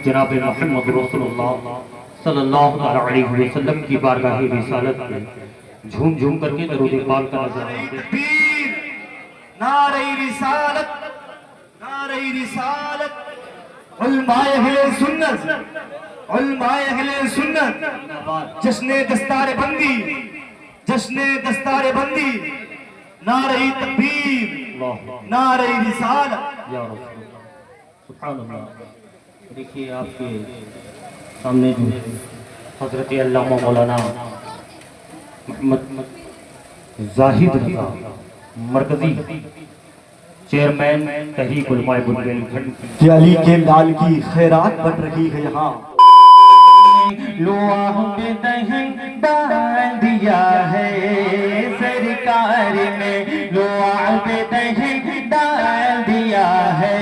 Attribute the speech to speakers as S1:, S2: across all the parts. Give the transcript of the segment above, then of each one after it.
S1: جناب محمد رسول اللہ صلی اللہ علیہ وسلم کی بارگاہ رسالت میں جھوم جھوم کر کے درود پاک کا نظارہ
S2: نعرہ رسالت، نعرہ رسالت، علماء اہل سنت، علماء اہل سنت، جشن دستار بندی، جشن دستار بندی، نعرہ تکبیر، نعرہ رسالت۔
S1: یا رسول اللہ سبحان اللہ۔ دیکھیے آپ کے سامنے جو حضرت علامہ مولانا محمد زاہد رضا مرکزی چیئرمین تحریک علماء بندیل کھنڈ
S2: کہ علی کے لال کی خیرات بن رہی ہے یہاں،
S3: لوح پہ دہن ڈال دیا ہے سرکار نے، لوح پہ دہن ڈال دیا ہے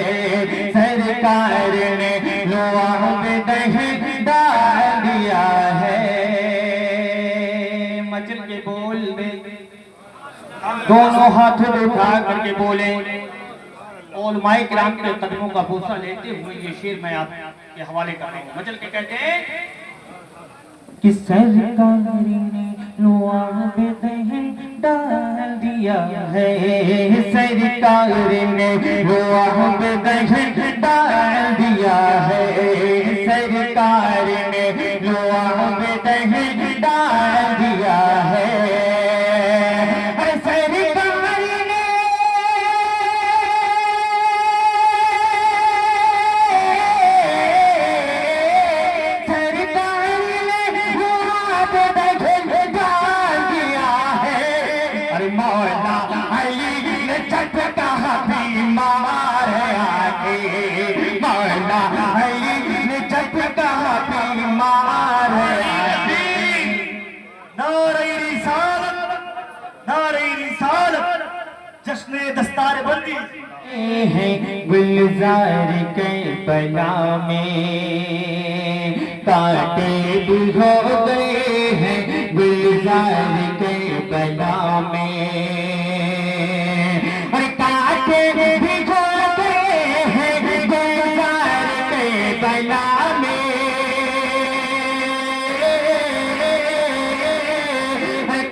S3: سرکار نے، لوح پہ دہن ڈال دیا ہے۔ مچل کے بول دے، دونوں ہاتھوں میں اٹھا کر کے بولیں، علماء کرام کے قدموں کا بوسہ لیتے ہوئے یہ شعر میں آپ کے حوالے کر رہا ہوں۔ مچل کے کہتے ہیں کہ سرکار نے لوح پہ دہن ڈال دیا ہے، سرکار نے لوح پہ دہن ڈال دیا ہے، سرکار نے لوح پہ دہن ڈال دیا ہے۔
S2: جشن دستار بندی
S3: ہیں گلزار کربلا میں، کانٹے بھی ہو گئے ہیں گلزار کربلا میں، اور کانٹے بھی ہو گئے ہیں گلزار کربلا میں،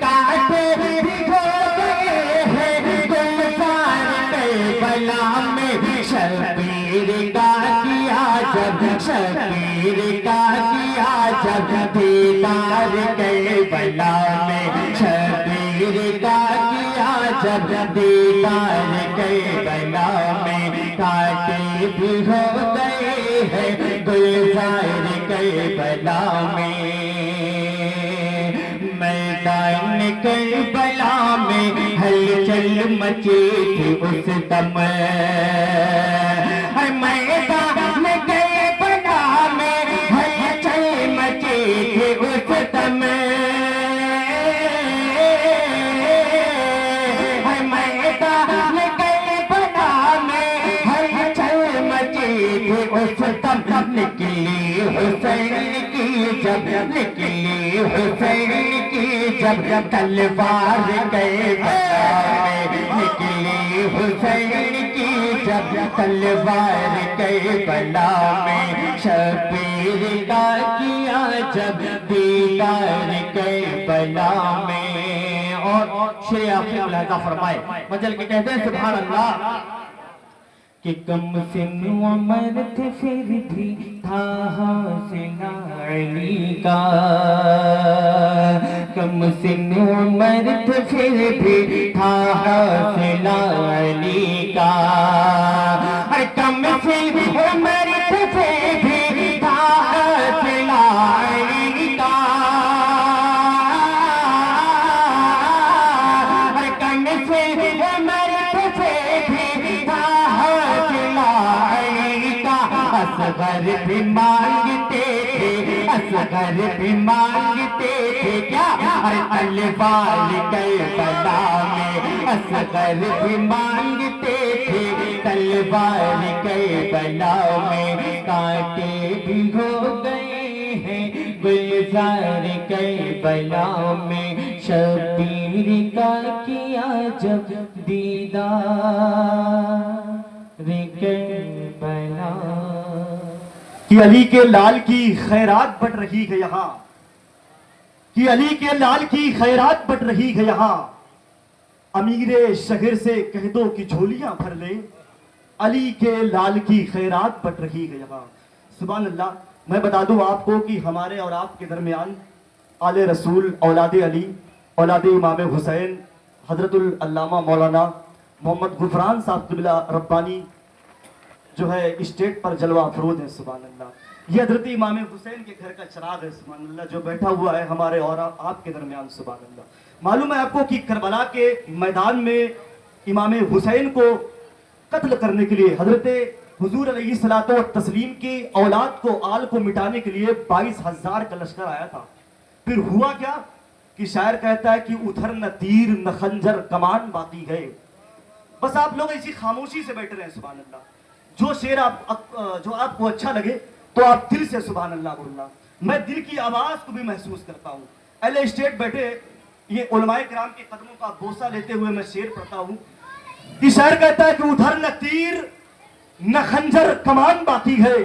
S3: کانٹے بھی ہو گئے ہیں گلزار کربلا میں، شبیر کا کیا جب، شبیر کا کیا جب دیدار کربلا میں، شبیر کا کیا جب دیدار کربلا میں، کانٹے بھی ہو گئے ہیں گلزار کربلا میں، میدان کربلا میں ہلچل مچی تھی اس دم، میدان کربلا میں ہلچل مچی تھی اس دم، میدان کربلا میں ہلچل مچی تھی اس دم، نکلی حسین کی جب، نکلی حسین کی جب تلوار کربلا میں، نکلی حسین کی جب تلوار کربلا میں، شبیر کا کیا جب دیدار کربلا میں۔ اور شیخ آخر ملاحظہ فرمائے، مجل کے کہتے ہیں سبحان اللہ کہ کم سن عمر تھے پھر بھی تھا حوصلہ علی کا، کم سن عمر تھے پھر بھی تھا حوصلہ علی کا، اور کم سن عمر تھے پھر بھی تھا حوصلہ علی کا، اور کم سن عمر تھے پھر بھی تھا اصغر بھی مانگتے تھے، اصغر بھی مانگتے تھے کیا، ہر تلوار کربلا میں، اصغر بھی مانگتے تھے تلوار کربلا میں، کانٹے بھی ہو گئے ہیں گلزار کربلا میں، شبیر کا کیا جب دیدار کربلا
S2: کہ علی کے لال کی خیرات بٹ رہی ہے یہاں، کہ علی کے لال کی خیرات بٹ رہی ہے یہاں، امیر شہر سے کہہ دو کہ جھولیاں بھر لے، علی کے لال کی خیرات بٹ رہی ہے یہاں۔ سبحان اللہ۔ میں بتا دوں آپ کو کہ ہمارے اور آپ کے درمیان آل رسول، اولاد علی، اولاد امام حسین، حضرت العلامہ مولانا محمد غفران صاحب قبلہ ربانی جو ہے اسٹیٹ پر جلوہ افروز ہے۔ سبحان اللہ۔ یہ حضرت امام حسین کے گھر کا چراغ ہے، سبحان اللہ، جو بیٹھا ہوا ہے ہمارے اور آپ کے درمیان۔ سبحان اللہ۔ معلوم ہے آپ کو کہ کربلا کے میدان میں امام حسین کو قتل کرنے کے لیے حضرت حضور علیہ الصلوۃ والتسلیم کی اولاد کو، آل کو مٹانے کے لیے 22,000 کا لشکر آیا تھا۔ پھر ہوا کیا کہ شاعر کہتا ہے کہ ادھر نہ تیر نہ خنجر کمان باقی ہے۔ بس آپ لوگ اسی خاموشی سے بیٹھ رہے ہیں۔ سبحان اللہ۔ جو شعر جو آپ کو اچھا لگے تو آپ دل سے سبحان اللہ بولنا۔ میں دل کی آواز کو بھی محسوس کرتا ہوں۔ اہل اسٹیٹ بیٹھے، یہ علماء کرام کے قدموں کا بوسہ لیتے ہوئے میں شعر پڑھتا ہوں کہ شاعر کہتا ہے کہ ادھر نہ تیر نہ خنجر کمان باقی ہے،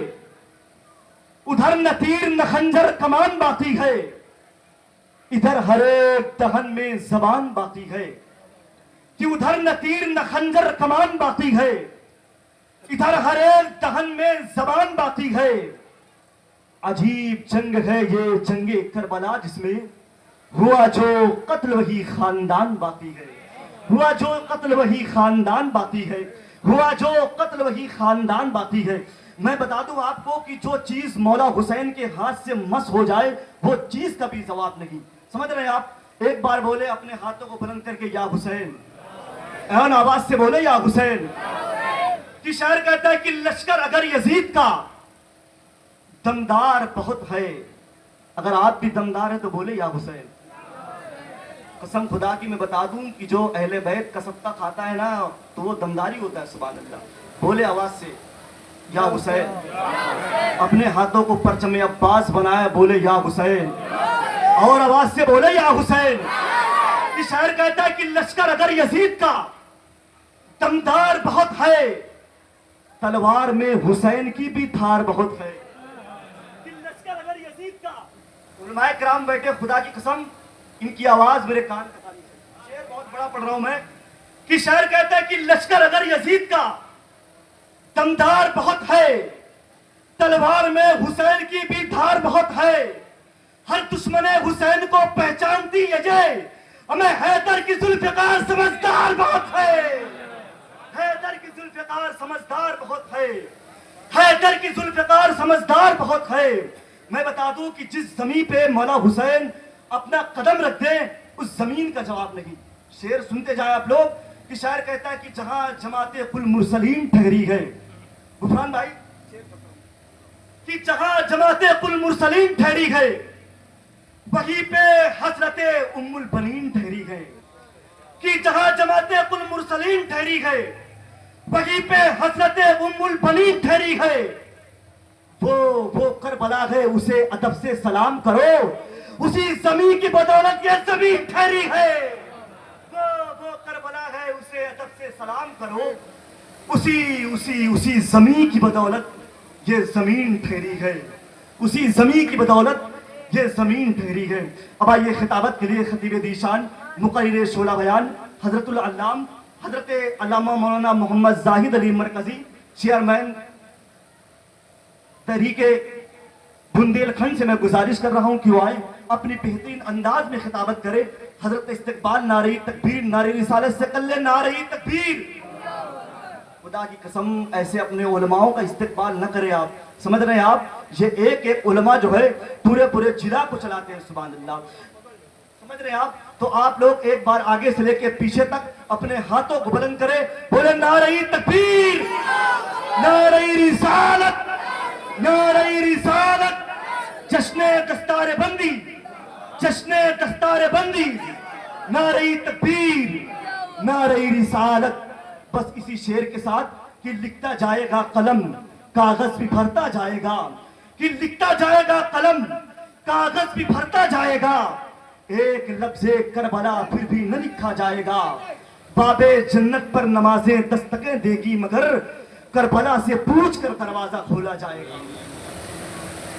S2: ادھر نہ تیر نہ خنجر کمان باقی ہے، ادھر ہر ایک دہن میں زبان باقی ہے، کہ ادھر نہ تیر نہ خنجر کمان باقی ہے، ادھر ہر ایک دہن میں زبان باقی ہے۔ عجیب جنگ ہے یہ جنگ کربلا، جس میں ہوا جو قتل وہی خاندان باقی ہے، ہوا جو قتل وہی خاندان باقی ہے، ہوا جو قتل وہی خاندان باقی ہے۔ میں بتا دوں آپ کو کہ جو چیز مولا حسین کے ہاتھ سے مس ہو جائے وہ چیز کا بھی جواب نہیں۔ سمجھ رہے ہیں آپ؟ ایک بار بولے اپنے ہاتھوں کو بلند کر کے یا حسین، اعلان آواز سے بولے یا حسین۔ کہ شاعر کہتا ہے کہ لشکر اگر یزید کا دمدار بہت ہے، اگر آپ بھی دمدار ہیں تو بولے یا حسین۔ قسم خدا کی میں بتا دوں کہ جو اہل بیت کا صدقہ کھاتا ہے نا تو وہ دمداری ہوتا ہے۔ سبحان اللہ۔ بولے آواز سے یا حسین۔ اپنے ہاتھوں کو پرچم عباس بنایا، بولے یا حسین، اور آواز سے بولے یا حسین۔ کہ شاعر کہتا ہے کہ لشکر اگر یزید کا دمدار بہت ہے، تلوار میں حسین کی بھی دھار بہت ہے۔ کہ لشکر اگر یزید کا، علماء کرام بیٹھے، خدا کی قسم ان کی آواز میرے کان کا خالی ہے، شعر بہت بڑا پڑھ رہا ہوں میں۔ کہ شاعر کہتا ہے کہ لشکر اگر یزید کا دمدار بہت ہے، تلوار میں حسین کی بھی دھار بہت ہے، ہر دشمن حسین کو پہچانتی یہ جے، ہمیں حیدر کی ذوالفقار سمجھدار بہت ہے، حیدر کی ذوالفقار سمجھدار بہت ہے، حیدر کی ذوالفقار سمجھدار بہت ہے۔ میں بتا دوں کہ جس زمین پہ مولا حسین اپنا قدم رکھ دیں اس زمین کا جواب نہیں۔ شعر سنتے جائیں آپ لوگ۔ کہ شاعر کہتا ہے کہ جہاں جماعت کل مرسلین ٹھہری ہے، غفران بھائی، کہ جہاں جماعت کل مرسلین ٹھہری ہے وہیں پہ حضرت ام البنین ٹھہری ہے، کہ جہاں جماعت کل مرسلین ٹھہری ہے وہیں پہ حضرت ام البنین ٹھہری ہے، وہ کربلا ہے اسے ادب سے سلام کرو، اسی زمین کی بدولت یہ زمین ٹھہری ہے، وہ کربلا ہے اسے ادب سے سلام کرو، اسی زمین کی بدولت یہ زمین ٹھہری ہے، اسی زمین کی بدولت یہ زمین ٹھہری ہے۔ اب آئیے خطابت کے لیے خطیب ذیشان مقرر شعلہ بیان حضرت العلام حضرت علامہ مولانا محمد زاہد علی مرکزی، چیئرمین تحریک بندیل کھنڈ سے میں گزارش کر رہا ہوں کہ وہ آئے اپنی بہترین انداز میں خطابت کرے۔ حضرت استقبال نعرہ تکبیر، نعرہ رسالت سے کلے نعرہ تکبیر۔ خدا کی قسم ایسے اپنے علماؤں کا استقبال نہ کرے آپ، سمجھ رہے ہیں آپ؟ یہ ایک علماء جو ہے پورے ضلع کو چلاتے ہیں، سبحان اللہ، سمجھ رہے ہیں آپ؟ تو آپ لوگ ایک بار آگے سے لے کے پیچھے تک اپنے ہاتھوں کو بلند کرے، بولے نعرہ تکبیر، نعرہ رسالت، نعرہ رسالت، جشن دستار بندی، جشن دستار بندی، نعرہ تکبیر، نعرہ رسالت۔ بس اسی شعر کے ساتھ کہ لکھتا جائے گا قلم کاغذ بھی بھرتا جائے گا، کہ لکھتا جائے گا قلم کاغذ بھی بھرتا جائے گا، ایک لفظ کربلا پھر بھی نہ لکھا جائے گا، باب جنت پر نمازیں دستکیں دے گی مگر کربلا سے پوچھ کر دروازہ کھولا جائے گا۔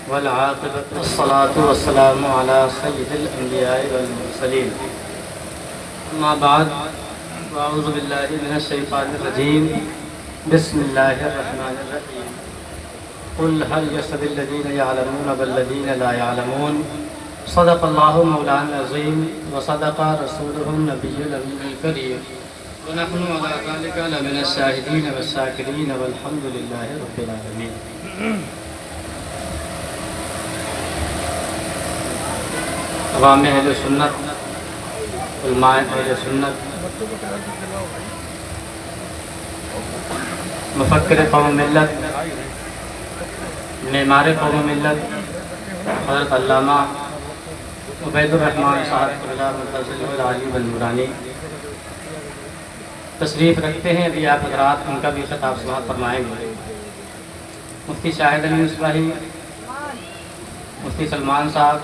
S4: والعاقبة والصلاة والسلام على سيد الأنبياء والمرسلين أما بعد وأعوذ بالله من الشيطان الرجيم بسم الله الرحمن الرحيم قل هل يستوي الذين يعلمون والذين لا يعلمون صدق الله مولانا العظيم وصدق رسوله النبي الأمين الكريم ونحن على ذلك لمن الشاهدين والشاكرين والحمد لله رب العالمين. عوام اہل سنت، علماء اہل سنت، مفکر قوم ملت، معمار قوم ملت حضرت علامہ عبید الرحمن صاحب اللہ منتظر العالی والنورانی تشریف رکھتے ہیں. ابھی آپ حضرات ان کا بھی خطاب سماعت فرمائیں گے. مفتی شاہد علی مصباحی، مفتی سلمان صاحب،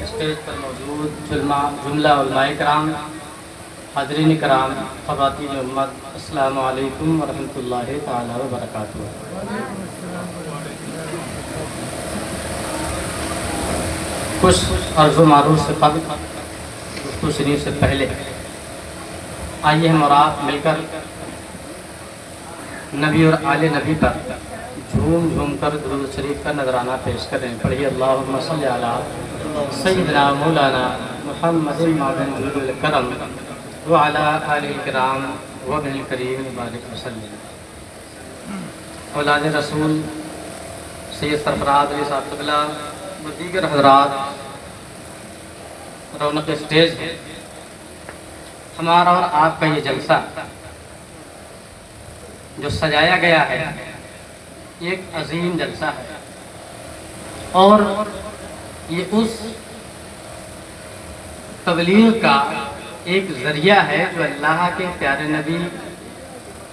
S4: اسٹیج پر موجود جملہ علماء کرام، حاضرین کرام، خواتین امت، السلام علیکم ورحمۃ اللہ تعالی وبرکاتہ. کچھ عرض و معروف سے قبل، گفتگو شریف سے پہلے آئیے ہم اور آپ مل کر نبی اور آل نبی پر جھوم جھوم کر درود شریف کا نذرانہ پیش کریں. پڑھیے اللہم صلی علی سیدنا مولانا محمد معدن الکرم وعلی آلہ الکرام وابن الکریم بارک وسلم. اولاد رسول سید سرفراز علی صاحب قبلہ و دیگر حضرات، رونق اسٹیج ہے. ہمارا اور آپ کا یہ جلسہ جو سجایا گیا ہے ایک عظیم جلسہ ہے، اور یہ اس تبلیغ کا ایک ذریعہ ہے جو اللہ کے پیارے نبی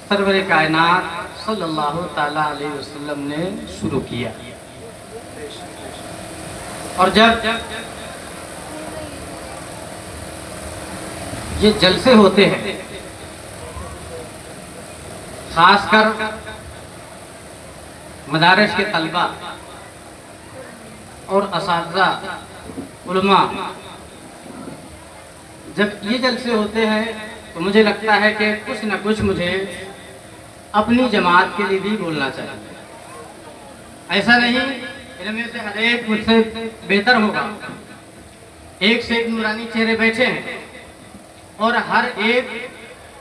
S4: سرور کائنات صلی اللہ تعالیٰ علیہ وسلم نے شروع کیا. اور جب یہ جلسے ہوتے ہیں، خاص کر مدارس کے طلبہ اور اساتذہ علماء، جب یہ جلسے ہوتے ہیں تو مجھے لگتا ہے کہ کچھ نہ کچھ مجھے اپنی جماعت کے لیے بھی بولنا چاہیے. ایسا نہیں علم سے ہر ایک مجھ سے بہتر ہوگا. ایک سے ایک نورانی چہرے بیٹھے ہیں اور ہر ایک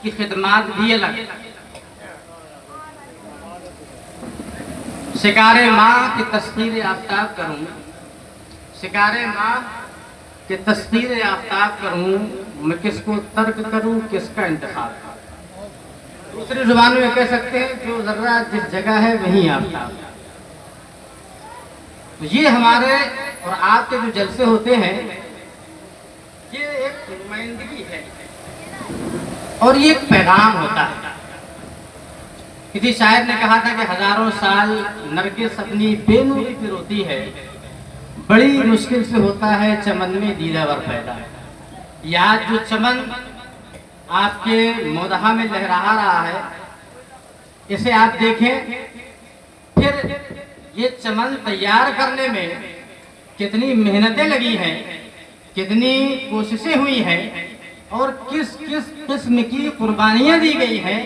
S4: کی خدمات بھی الگ. شکار ماں کی تسخیر آفتاب کروں، شکار ماں کے تسخیر آفتاب کروں، میں کس کو ترک کروں، کس کا انتخاب کروں. دوسری زبان میں کہہ سکتے ہیں جو ذرہ جس جگہ ہے وہیں آفتاب. تو یہ ہمارے اور آپ کے جو جلسے ہوتے ہیں یہ ایک نمائندگی ہے اور یہ ایک پیغام ہوتا ہے. کسی شاعر نے کہا تھا کہ ہزاروں سال نرگس اپنی بے نوری پہ روتی ہے، بڑی مشکل سے ہوتا ہے چمن میں دیدہ ور پیدا. یا جو چمن آپ کے مودہا میں لہرا رہا ہے، اسے آپ دیکھیں، پھر یہ چمن تیار کرنے میں کتنی محنتیں لگی ہیں، کتنی کوششیں ہوئی ہیں اور کس کس قسم کی قربانیاں دی گئی ہیں.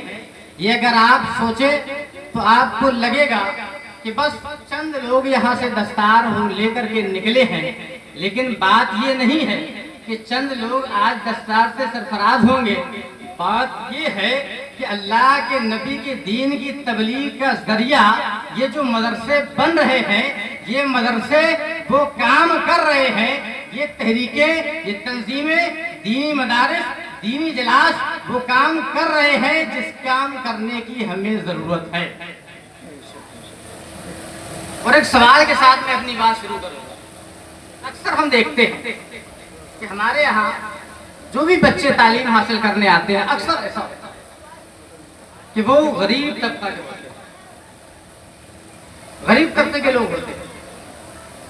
S4: یہ اگر آپ سوچیں تو آپ کو لگے گا کہ بس چند لوگ یہاں سے دستار لے کر کے نکلے ہیں. لیکن بات یہ نہیں ہے کہ چند لوگ آج دستار سے سرفراز ہوں گے. بات یہ ہے کہ اللہ کے نبی کے دین کی تبلیغ کا ذریعہ یہ جو مدرسے بن رہے ہیں، یہ مدرسے وہ کام کر رہے ہیں، یہ تحریکیں، یہ تنظیمیں، دینی مدارس، دینی اجلاس وہ کام کر رہے ہیں جس کام کرنے کی ہمیں ضرورت ہے. اور ایک سوال کے ساتھ میں اپنی بات شروع کروں گا. اکثر ہم دیکھتے ہیں کہ ہمارے یہاں جو بھی بچے تعلیم حاصل کرنے آتے ہیں، اکثر ایسا ہوتا ہے کہ وہ غریب طبقہ کے ہوتے ہیں، غریب طبقے کے لوگ ہوتے ہیں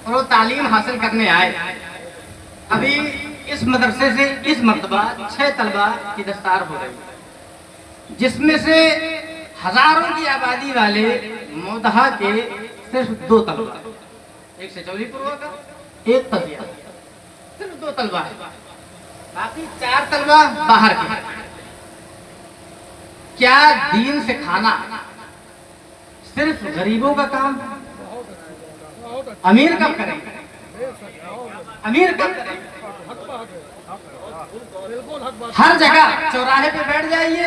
S4: اور وہ تعلیم حاصل کرنے آئے. ابھی اس مدرسے سے اس مرتبہ 6 طلبہ کی دستار ہو رہی ہے، جس میں سے ہزاروں کی آبادی والے مودہا کے صرف 2 طلبہ. एक सचौली पुरवा का, एक तलिया, सिर्फ 2 तलवा है, बाकी 4 तलवा बाहर के। क्या दीन से खाना सिर्फ गरीबों का काम? अमीर कब करेंगे? अमीर कब करेंगे? हर जगह चौराहे पे बैठ जाइए,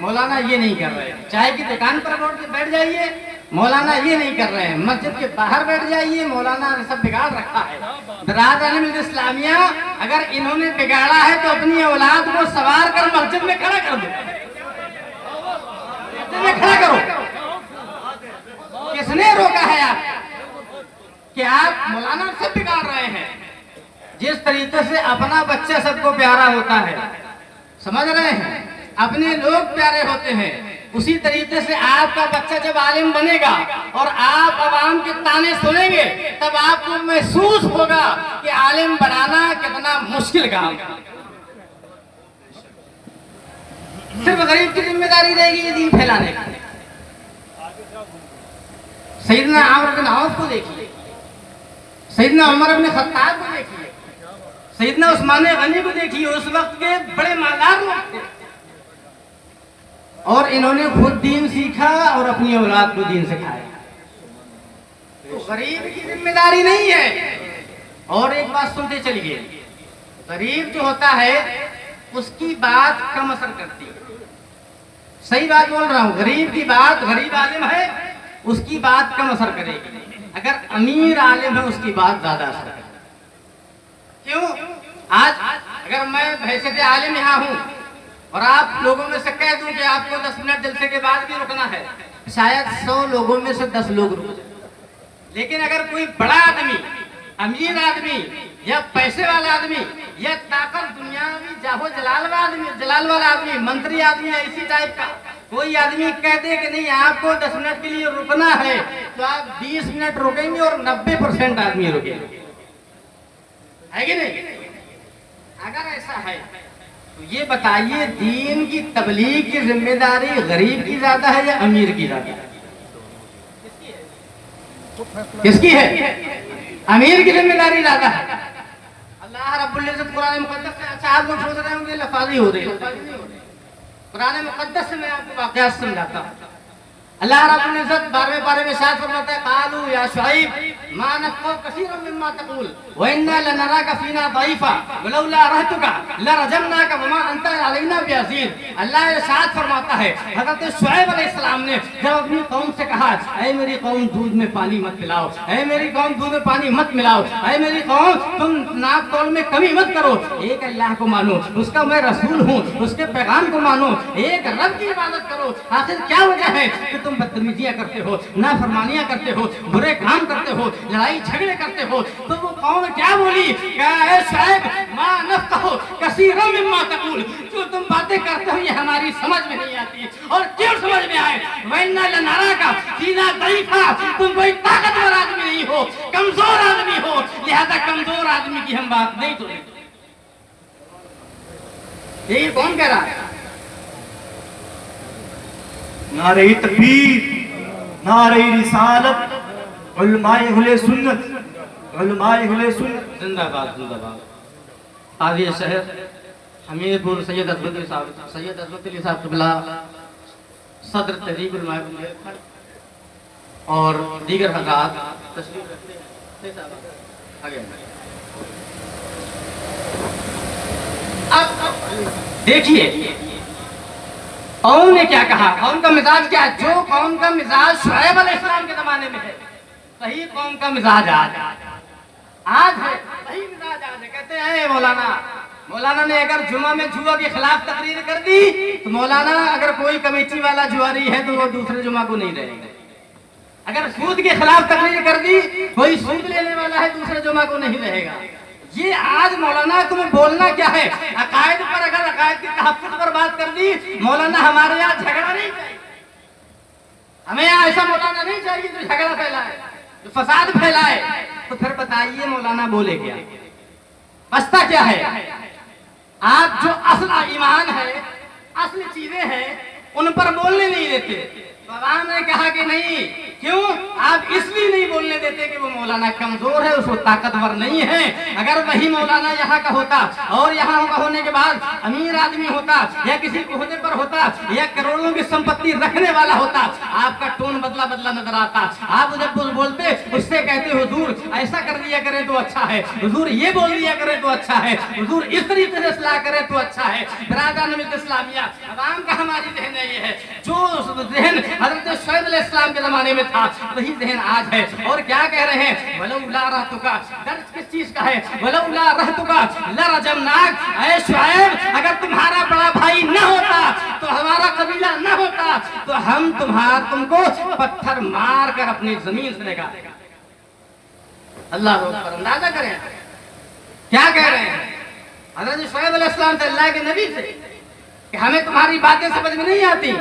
S4: मौलाना ये नहीं कर रहे हैं। चाय की दुकान पर बैठ जाइए, मौलाना ये नहीं कर रहे हैं। मस्जिद के बाहर बैठ जाइए, मौलाना ने सब बिगाड़ रखा है। बिरादरान इस्लामिया, अगर इन्होंने बिगाड़ा है तो अपनी औलाद को सवार कर मस्जिद में खड़ा कर दो, मस्जिद में खड़ा करो। किसने रोका है आप कि आप मौलाना से बिगाड़ रहे हैं? जिस तरीके से अपना बच्चा सबको प्यारा होता है, समझ रहे हैं, अपने लोग प्यारे होते हैं, उसी तरीके से आपका बच्चा जब आलिम बनेगा और आप आवाम के ताने सुनेंगे, तब आपको महसूस होगा कि आलिम बनाना कितना मुश्किल काम है। सिर्फ गरीब की जिम्मेदारी रहेगी ये दीन फैलाने की। सैयदना अमर बिन औफ को देखिए, सैयदना उमर बिन खत्ताब को देखिए, सैयदना उस्मान गनी को देखिए, उस वक्त के बड़े मालदार लोग थे और इन्होंने खुद दीन सीखा और अपनी औलाद को दीन सिखाया। तो गरीब की जिम्मेदारी नहीं है। और एक बात सुनते चलिए, गरीब जो होता है उसकी बात कम असर करती है। सही बात बोल रहा हूँ, गरीब की बात, गरीब आलिम है उसकी बात कम असर करेगी, अगर अमीर आलिम है उसकी बात ज्यादा असर करेगी। क्यों? आज अगर मैं हैसियत आलिम यहाँ हूँ और आप लोगों में से कह दूं कि आपको 10 मिनट जलसे के बाद भी रुकना है, शायद 100 लोगों में से 10 लोग रुक जाए। लेकिन अगर कोई बड़ा आदमी, अमीर आदमी या पैसे वाला आदमी या ताकत दुनियावी जाहो जलाल वाला आदमी, मंत्री आदमी, इसी टाइप का कोई आदमी कह दे कि नहीं आपको 10 मिनट के लिए रुकना है, तो आप 20 मिनट रुकेंगे और 90% आदमी रुकेंगे, है कि नहीं? अगर ऐसा है तो ये बताइए, दीन की तबलीग की जिम्मेदारी गरीब की ज्यादा है या अमीर की ज्यादा है? किसकी है? अमीर की जिम्मेदारी ज्यादा है। अल्लाह रब्बुल इज्जत कुरान मुकद्दस में, अच्छा आप लोग सोच रहे होंगे लफाजी हो रही है, कुरान मुकद्दस से मैं आपको वाकया समझाता हूँ। अल्लाह रब्बुल इज्जत 12वें पारे में इरशाद फरमाता है, कालू या शुआइब मा नफ़क़ु कसीरन मिम्मा तक़ूल व इन्ना लनराका फीना ज़ईफ़ा वलौला रहतुका लरजमनाका वमा अंता अलैना बिअज़ीज़। अल्लाह इरशाद फरमाता है, हज़रत शुआइब अलैहिस्सलाम ने जब अपनी कौम से कहा, ऐ मेरी कौम दूध में पानी मत मिलाओ, ऐ मेरी कौम दूध में पानी मत मिलाओ, ऐ मेरी कौम तुम नाप तौल में कमी मत करो, एक अल्लाह को मानो, उसका मैं रसूल हूँ, उसके पैगाम को मानो, एक रब की इबादत करो। आखिर क्या वजह है कि तुम बदतमीजियां करते हो, नाफरमानियां करते हो, बुरे काम करते हो, लड़ाई झगड़े करते हो? तो वो कौम क्या बोली, क्या है शायद मा नफ़क़ु कसीरन मिम्मा तक़ूल, जो तुम बातें करते हो ये हमारी समझ में नहीं आती। और क्यों समझ में आए? वइन्ना लनराका फीना ज़ईफ़ा, तुम कोई ताकतवर आदमी नहीं हो, कमजोर आदमी हो, लिहाजा कमजोर आदमी की हम बात नहीं सुनेंगे। यही कौन कह रहा है?
S2: नारे तकबीर, नारे रिसालत, उलमाए अहले सुन्नत, उलमाए अहले सुन्नत
S4: जिंदाबाद जिंदाबाद। काज़ी शहर हमीरपुर सैयद अज़मत अली साहब क़िबला, सदर तहरीक उलमाए और दीगर हज़रात तशरीफ रखते हैं। आगे अब देखिए कौम ने क्या कहा, कौम का मिजाज क्या है। जो कौम का मिजाज शुआइब अलैहिस्सलाम के जमाने में है, सही कौम का मिजाज आज है, सही मिजाज आज है। कहते हैं मौलाना ने अगर जुमा में जुआ के खिलाफ तकरीर कर दी तो मौलाना अगर कोई कमेटी वाला जुआरी है तो वो दूसरे जुमा को नहीं रहेगा। अगर सूद के खिलाफ तकरीर कर दी, कोई सूद लेने वाला है दूसरे जुमा को नहीं रहेगा। ये आज मौलाना तुम्हें बोलना क्या है? अकायद पर अगर अकायद के तहफ़्फ़ुज़ पर बात कर दी, मौलाना हमारे यहाँ झगड़ा नहीं चाहिए, हमें यहाँ ऐसा मौलाना नहीं चाहिए जो झगड़ा फैलाए, जो फसाद फैलाए। तो फिर बताइए मौलाना बोले क्या, बचता क्या है? आप जो असल ईमान है, असल चीजें हैं, उन पर बोलने नहीं देते। बाबा ने कहा कि नहीं, क्यों? आप इसलिए नहीं बोलने देते कि वो मौलाना कमजोर है, उसको ताकतवर नहीं है। अगर वही मौलाना यहाँ का होता और यहाँ का होने के बाद अमीर आदमी होता या किसी ओहदे पर होता या करोड़ों की संपत्ति रखने वाला होता, आपका टोन बदला बदला नजर आता। आप जब बोलते उससे कहते हुजूर ऐसा कर दिया करे तो अच्छा है, हुजूर ये बोल दिया करे तो अच्छा है, हुजूर इस तरीके से सलाह करे तो अच्छा है। बिरादरान मिल्लत इस्लामिया, अवाम का हमारी जहन ये है, जो जहन हजरत शुएब अलैहिस्सलाम के जमाने में था वही जहन आज है। और क्या कह रहे हैं? वलौला रहतुका, दर्द किस चीज का है? वलौला रहतुका लरजमनाक, ऐ शुएब अगर तुम्हारा बड़ा भाई न होता तो हमारा कबीला न होता तो हम तुमको पत्थर मार कर अपनी जमीन से निकाल देगा। अल्लाह पर अंदाजा करें क्या कह रहे हैं हजरत शुएब अलैहिस्सलाम से, अल्लाह के नबी से, कि हमें तुम्हारी बातें समझ में नहीं आती,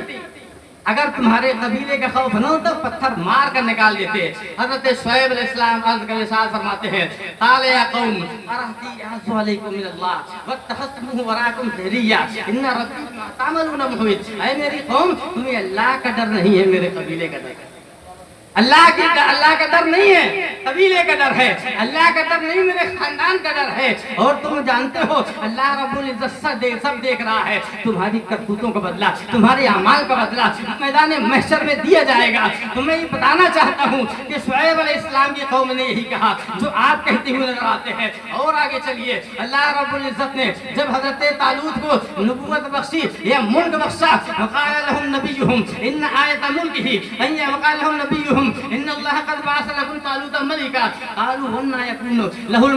S4: अगर तुम्हारे कबीले का खौफ न हो तो पत्थर मार कर निकाल देते। हजरत शुएब अलैहिस्सलाम अर्ज़ के साथ फरमाते हैं, काले या कौम अरहती अज़्ज़ु अलैकुम मिनल्लाह वत्तखज़्तुमूहु वराकुम ज़हरिया इन्ना रब्बी बिमा तामलून मुहीत। ऐ मेरी कौम, तुम्हें अल्लाह का डर नहीं है, मेरे कबीले का डर है। अल्लाह का डर नहीं है, कबीले का डर है। अल्लाह का डर नहीं, मेरे खानदान का डर है। और तुम जानते हो अल्लाह रब्बुल इज्जत सब देख रहा है, तुम्हारी करतूतों का बदला, तुम्हारे अमाल का बदला मैदान महशर में दिया जाएगा। तो मैं ये बताना चाहता हूँ कि शुएब अलैहिस्सलाम की कौम ने यही कहा जो आप कहते हुए नजर आते हैं। और आगे चलिए, अल्लाह रब्बुल इज्जत ने जब हजरत तालूत को नबूवत बख्शी या मुल्क बख्शा, वक़ाल लहुम नबियुहुम इन्न आयत मुल्किही अन वक़ाल लहुम नबियुहुम इन्न अल्लाह क़द बअस लकुम तालूत मलिका क़ालू वन्ना यकुनु लहुल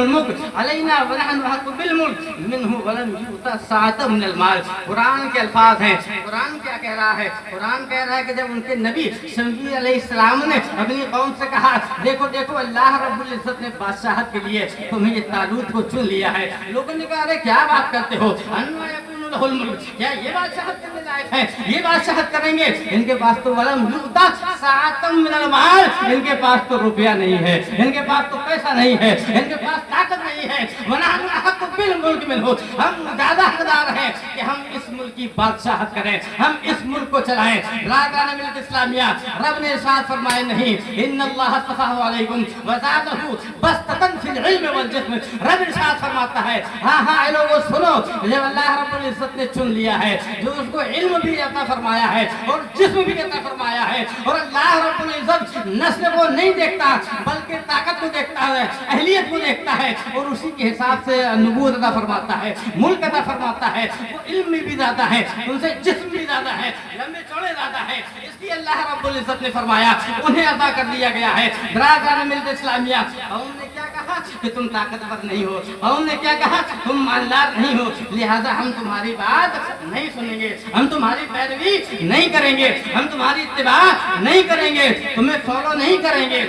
S4: मुल्क अलैना व नहनु अहqqu बिल मुल्क मिन्हु व लम युता सअतम मिनल माल। कुरान के अल्फाज हैं। कुरान क्या कह रहा है? कुरान कह रहा है कि जब उनके नबी शम्सी अलैहिस्सलाम ने अपनी कौम से कहा, देखो देखो अल्लाह रब्बुल इज्जत ने बादशाहत के लिए तुम्हें ये तालूत को चुन लिया है। लोगों ने कहा, अरे क्या बात करते हो, अन्ना यकुनु लहुल मुल्क, क्या ये बादशाहत करने लायक है? ये बादशाहत करेंगे? इनके पास तो वलम युता सअतम मिनल माल, इनके पास तो रुपया नहीं है, इनके पास तो पैसा नहीं है, इनके पास ताकत नहीं है। व नहनु अहqqu बिल मुल्क मिन्हु, हम ज्यादा हकदार हैं कि हम इस मुल्क की बादशाहत करें, हम इस मुल्क को चलाएं। बिरादरान मिल्लत इस्लामिया, रब ने इरशाद फरमाया, नहीं, इन्नल्लाह तफ़ाहु अलैकुम व ज़ादहु बस्ततन फिल इल्म वल जिस्म। रब इरशाद फरमाता है, हाँ लोगों सुनो, जब अल्लाह रब्बुल इज्जत ने चुन लिया है, जो उसको इल्म भी अता फरमाया है और जिस्म भी अता फरमाया है, और अल्लाह रब्बुल इज्जत नस्ल को नहीं देखता बल्कि ताकत को देखता है, अहलियत को देखता है, और उसी के हिसाब से नबूवत अता फरमाता है, मुल्क अता फरमाता है। वो इल्म में भी ज्यादा है, उनसे जिस्म भी ज्यादा है, लंबे चौड़े ज्यादा है, इसलिए अल्लाह रब्बुल इज्जत ने फरमाया उन्हें अता कर दिया गया है। बिरादरान मिल्लत इस्लामिया, उन्होंने क्या कहा कि तुम ताकतवर नहीं हो, उन्होंने क्या कहा तुम मालदार नहीं हो, लिहाजा हम तुम्हारी बात नहीं सुनेंगे, हम तुम्हारी पैरवी नहीं करेंगे, हम तुम्हारी इत्तिबा नहीं करेंगे, तुम्हें फॉलो नहीं करेंगे।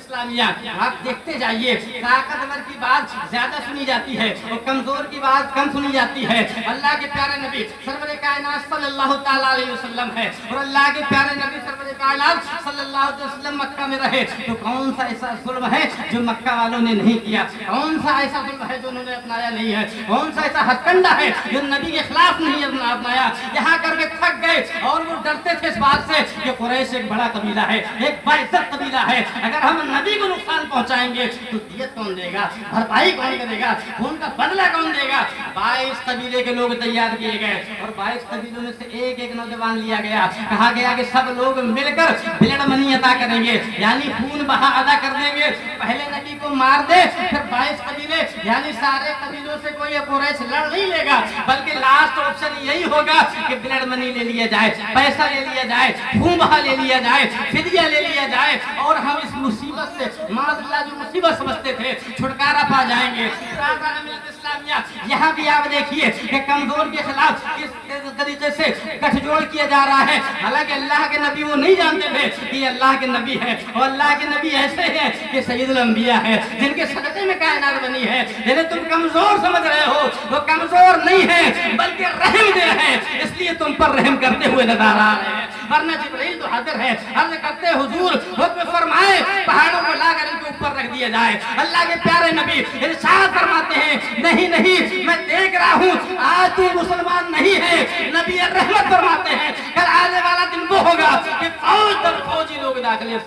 S4: इस्लामिया, आप देखते जाइए, ताकतवर की बात ज्यादा सुनी जाती है और कमजोर की बात कम सुनी जाती है। अल्लाह के प्यारे नबी सरवरे कायनात सल्लल्लाहु तआला अलैहि वसल्लम है, और अल्लाह के प्यारे नबी सरवरे कायनात सल्लल्लाहु अलैहि वसल्लम मक्का में रहे, तो कौन सा ऐसा जुल्म है जो मक्का वालों ने नहीं किया? कौन सा ऐसा जुल्म है जो उन्होंने अपनाया नहीं है? कौन सा ऐसा हथकंडा है जो नबी के खिलाफ नहीं अपनाया? यहाँ करके थक गए और वो डरते थे इस बात से कि कुरैश एक बड़ा कबीला है, एक बाइज्जत कबीला है, अगर हम नबी को नुकसान पहुंचाएंगे तो दियत कौन देगा, भरपाई कौन करेगा, खून का बदला कौन देगा? 22 कबीले के लोग तैयार किए गए और 22 कबीलों में से एक नौजवान लिया गया। कहा गया कि सब लोग मिलकर ब्लड मनी अदा करेंगे, यानी खून बहा अदा कर देंगे। पहले नबी को मार दे, फिर 22 कबीले यानी सारे कबीलों से कोई कुरैश लड़ नहीं लेगा, बल्कि लास्ट ऑप्शन यही होगा कि ब्लड मनी ले लिया जाए, पैसा ले लिया जाए, खून बहा ले लिया जाए, फिदिया ले लिया जाए, और हम इस मुसीबत से माज़अल्लाह जो मुसीबत समझते थे छुटकारा पा जाएंगे। यहाँ भी आप देखिए कि कमजोर के खिलाफ किस तरीके से गठजोड़ किया जा रहा है। हालांकि अल्लाह के नबी वो नहीं जानते थे कि अल्लाह के नबी है, और अल्लाह के नबी ऐसे हैं कि सैयदुल अंबिया है, जिनके सदक़े में कायनात बनी है। जिन्हें तुम कमजोर समझ रहे हो वो कमजोर नहीं है बल्कि रहम दे है, इसलिए तुम पर रहम करते हुए नजर आ रहे हैं। वरना जिब्रील तो हाजिर है। अर्ज करते हुजूर हुक्म फरमाए पहाड़ों को लाकर इनके ऊपर रख दिया जाए। अल्लाह के प्यारे नबी इरशाद फरमाते हैं नहीं नहीं मैं देख रहा हूँ आज तू मुसलमान नहीं है। नबी रहमत फरमाते हैं कल आने वाला दिन वो होगा कि फौज दर फौजी लोग दाखिले